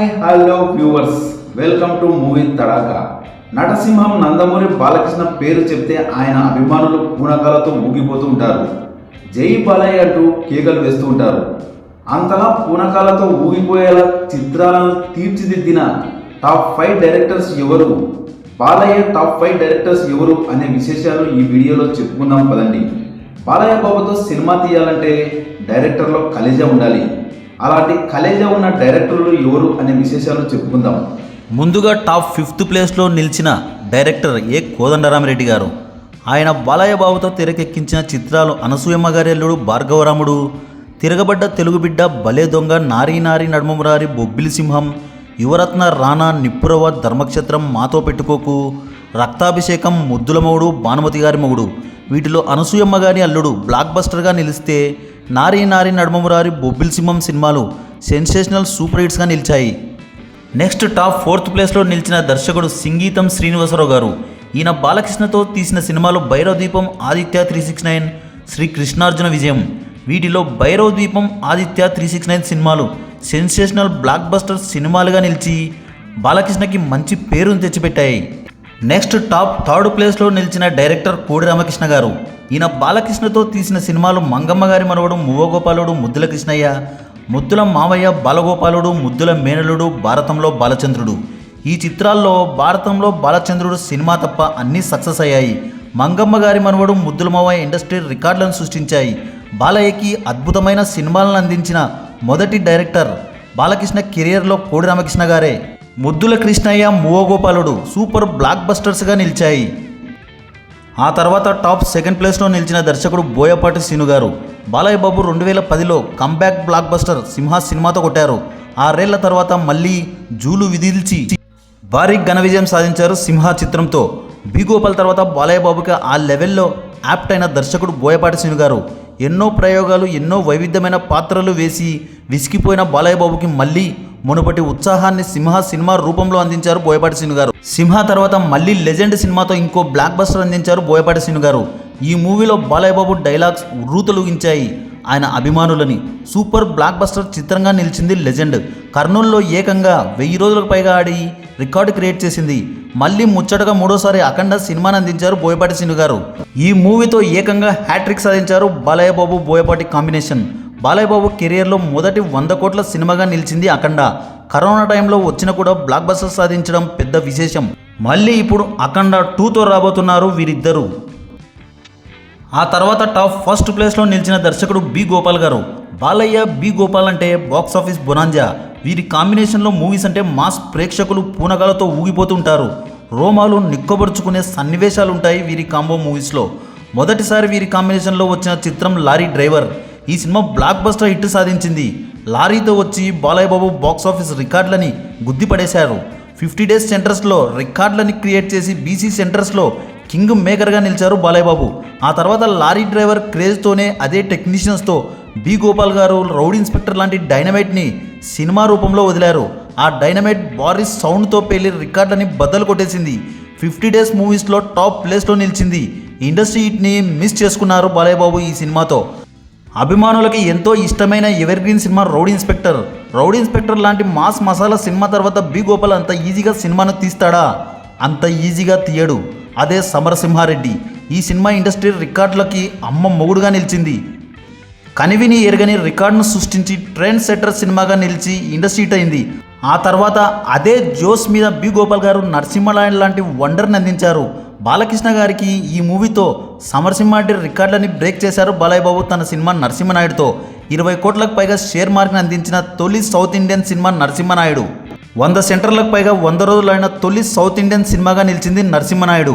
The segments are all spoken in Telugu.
Hi hello viewers, welcome to Movie Tadaka. నటసింహం నందమూరి బాలకృష్ణ పేరు చెప్తే ఆయన అభిమానులు పూనకాలతో ఊగిపోతూ ఉంటారు. జై బాలయ్య అంటూ కేకలు వేస్తూ ఉంటారు. అంతలా పూనకాలతో ఊగిపోయేలా చిత్రాలను తీర్చిదిద్దిన టాప్ 5 డైరెక్టర్స్ ఎవరు, బాలయ్య టాప్ 5 డైరెక్టర్స్ ఎవరు అనే విశేషాలు ఈ వీడియోలో చెప్పుకుందాం పదండి. బాలయ్య బాబుతో సినిమా తీయాలంటే డైరెక్టర్లో కలేజా ఉండాలి. అలాంటి కలేజా ఉన్న డైరెక్టర్లు ఎవరు అనే విశేషాలు చెప్పుకుందాం. ముందుగా టాప్ 5th ప్లేస్లో నిలిచిన డైరెక్టర్ ఏ కోదండరామిరెడ్డి గారు. ఆయన బాలయ్య బాబుతో తెరకెక్కించిన చిత్రాలు అనసూయమ్మ గారి అల్లుడు, భార్గవరాముడు, తిరగబడ్డ తెలుగు బిడ్డ, భలే దొంగ, నారీ నారీ నడుమమురారి, బొబ్బిలి సింహం, యువరత్న, రానా, నిప్పురవ, ధర్మక్షేత్రం, మాతో పెట్టుకోకు, రక్తాభిషేకం, ముద్దుల మొగుడు, భానుమతి గారి మొగుడు. వీటిలో అనసూయమ్మ గారి అల్లుడు బ్లాక్ బస్టర్గా నిలిస్తే నారీ నారీ నడుమమురారి, బొబ్బిలి సింహం సినిమాలు సెన్సేషనల్ సూపర్ హిట్స్గా నిలిచాయి. నెక్స్ట్ టాప్ 4th ప్లేస్లో నిలిచిన దర్శకుడు సింగీతం శ్రీనివాసరావు గారు. ఈయన బాలకృష్ణతో తీసిన సినిమాలు భైరవ ద్వీపం, ఆదిత్య 369, శ్రీ కృష్ణార్జున విజయం. వీటిలో భైరవ ద్వీపం, ఆదిత్య 369 సినిమాలు సెన్సేషనల్ బ్లాక్ బస్టర్ సినిమాలుగా నిలిచి బాలకృష్ణకి మంచి పేరును తెచ్చిపెట్టాయి. నెక్స్ట్ టాప్ 3rd ప్లేస్లో నిలిచిన డైరెక్టర్ కోడి రామకృష్ణ గారు. ఈయన బాలకృష్ణతో తీసిన సినిమాలు మంగమ్మ గారి మనవడు, మువ్వగోపాలుడు, ముద్దుల కృష్ణయ్య, ముద్దుల మావయ్య, బాలగోపాలుడు, ముద్దుల మేనలుడు, భారతంలో బాలచంద్రుడు. ఈ చిత్రాల్లో భారతంలో బాలచంద్రుడు సినిమా తప్ప అన్నీ సక్సెస్ అయ్యాయి. మంగమ్మ గారి మనవడు, ముద్దుల మావయ్య ఇండస్ట్రీ రికార్డులను సృష్టించాయి. బాలయ్యకి అద్భుతమైన సినిమాలను అందించిన మొదటి డైరెక్టర్ బాలకృష్ణ కెరియర్లో కోడి రామకృష్ణ గారే. ముద్దుల కృష్ణయ్య, మువ్వగోపాలుడు సూపర్ బ్లాక్ బస్టర్స్గా నిలిచాయి. ఆ తర్వాత టాప్ 2nd ప్లేస్లో నిలిచిన దర్శకుడు బోయపాటి శ్రీను గారు. Balayya Babu 2010లో comeback block buster సింహ సినిమాతో కొట్టారు. 6 ఏళ్ల తర్వాత మళ్ళీ జూలు విదిల్చి భారీ ఘన విజయం సాధించారు సింహ చిత్రంతో. బి గోపాల్ తర్వాత బాలయ్య బాబుకి ఆ లెవెల్లో యాప్ట్ అయిన దర్శకుడు బోయపాటి శ్రీను గారు. ఎన్నో ప్రయోగాలు, ఎన్నో వైవిధ్యమైన పాత్రలు వేసి విసిగిపోయిన బాలయ్య బాబుకి మళ్ళీ మునుపటి ఉత్సాహాన్ని సింహ సినిమా రూపంలో అందించారు బోయపాటి శ్రీను గారు. సింహ తర్వాత మళ్ళీ లెజెండ్ సినిమాతో ఇంకో బ్లాక్ బస్టర్ అందించారు బోయపాటి శ్రీను గారు. ఈ మూవీలో బాలయ్య బాబు డైలాగ్స్ ఉర్రూతలూగించాయి ఆయన అభిమానులని. సూపర్ బ్లాక్ బస్టర్ చిత్రంగా నిలిచింది లెజెండ్. కర్నూలులో ఏకంగా 1000 రోజులకు పైగా ఆడి రికార్డు క్రియేట్ చేసింది. మళ్ళీ ముచ్చటగా 3వసారి అఖండ సినిమాని అందించారు బోయపాటి శ్రీను గారు. ఈ మూవీతో ఏకంగా హ్యాట్రిక్ సాధించారు బాలయ్య బాబు, బోయపాటి కాంబినేషన్. బాలయ్య బాబు కెరియర్లో మొదటి 100 కోట్ల సినిమాగా నిలిచింది అఖండ. కరోనా టైంలో వచ్చిన కూడా బ్లాక్ బస్టర్ సాధించడం పెద్ద విశేషం. మళ్ళీ ఇప్పుడు అఖండ 2తో రాబోతున్నారు వీరిద్దరూ. ఆ తర్వాత టాప్ 1st ప్లేస్లో నిలిచిన దర్శకుడు బి గోపాల్ గారు. బాలయ్య, బి గోపాల్ అంటే బాక్స్ ఆఫీస్ బొనాంజా. వీరి కాంబినేషన్లో మూవీస్ అంటే మాస్ ప్రేక్షకులు పూనకాలతో ఊగిపోతుంటారు. రోమాలు నిక్కబరుచుకునే సన్నివేశాలుంటాయి వీరి కాంబో మూవీస్లో. మొదటిసారి వీరి కాంబినేషన్లో వచ్చిన చిత్రం లారీ డ్రైవర్. ఈ సినిమా బ్లాక్ బస్టర్ హిట్ సాధించింది. లారీతో వచ్చి Balayya Babu box office రికార్డులని గుద్దిపడేశారు. 50 days సెంటర్స్లో రికార్డులని క్రియేట్ చేసి బీసీ సెంటర్స్లో కింగ్ మేకర్గా నిలిచారు బాలయ్య బాబు. ఆ తర్వాత లారీ డ్రైవర్ క్రేజ్తోనే అదే టెక్నీషియన్స్తో బి గోపాల్ గారు రౌడీ ఇన్స్పెక్టర్ లాంటి డైనమైట్ని సినిమా రూపంలో వదిలారు. ఆ డైనమైట్ భారీ సౌండ్తో పేలి రికార్డులని బద్దలు కొట్టేసింది. 50 డేస్ మూవీస్లో టాప్ ప్లేస్లో నిలిచింది. ఇండస్ట్రీ హిట్ని మిస్ చేసుకున్నారు బాలయ్య బాబు ఈ సినిమాతో. అభిమానులకి ఎంతో ఇష్టమైన ever green cinema rowdy inspector. Rowdy inspector లాంటి మాస్ మసాలా సినిమా తర్వాత బి గోపాల్ అంత ఈజీగా సినిమాను తీస్తాడా? అంత ఈజీగా తీయడు. అదే సమరసింహారెడ్డి. ఈ సినిమా ఇండస్ట్రీ రికార్డులకి అమ్మ మొగుడుగా నిలిచింది. కనివిని ఎరగని రికార్డును సృష్టించి ట్రెండ్ సెట్టర్ సినిమాగా నిలిచి ఇండస్ట్రీ హిట్ అయింది. ఆ తర్వాత అదే జోస్ మీద బి గోపాల్ గారు నరసింహనాయుడు లాంటి వండర్ని అందించారు. బాలకృష్ణ గారికి ఈ మూవీతో సమరసింహారెడ్డి రికార్డులని బ్రేక్ చేశారు బాలయ్య బాబు తన సినిమా నరసింహనాయుడుతో. 20 కోట్లకు పైగా షేర్ మార్కెట్ని అందించిన తొలి సౌత్ ఇండియన్ సినిమా నరసింహనాయుడు. 100 సెంటర్లకు పైగా 100 రోజులు అయిన తొలి సౌత్ ఇండియన్ సినిమాగా నిలిచింది నరసింహనాయుడు.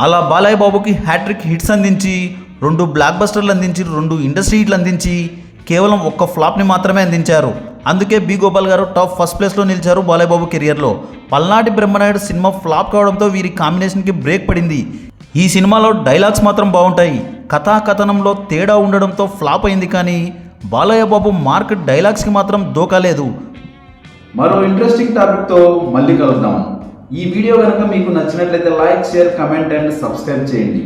అలా బాలయ్య బాబుకి హ్యాట్రిక్ హిట్స్ అందించి, 2 బ్లాక్ బస్టర్లు అందించి, 2 ఇండస్ట్రీ హిట్లు అందించి కేవలం 1 ఫ్లాప్ని మాత్రమే అందించారు. అందుకే బి గోపాల్ గారు టాప్ 1st ప్లేస్లో నిలిచారు బాలయ్య బాబు కెరియర్లో. పల్నాటి బ్రహ్మనాయుడు సినిమా ఫ్లాప్ కావడంతో వీరి కాంబినేషన్కి బ్రేక్ పడింది. ఈ సినిమాలో డైలాగ్స్ మాత్రం బాగుంటాయి. కథాకథనంలో తేడా ఉండడంతో ఫ్లాప్ అయింది. కానీ బాలయ్య బాబు మార్క్ డైలాగ్స్కి మాత్రం దోకాలేదు. మరో ఇంట్రెస్టింగ్ టాపిక్తో మళ్ళీ కలుద్దాం. ఈ వీడియో కనుక మీకు నచ్చినట్లయితే like, share, comment and subscribe చేయండి.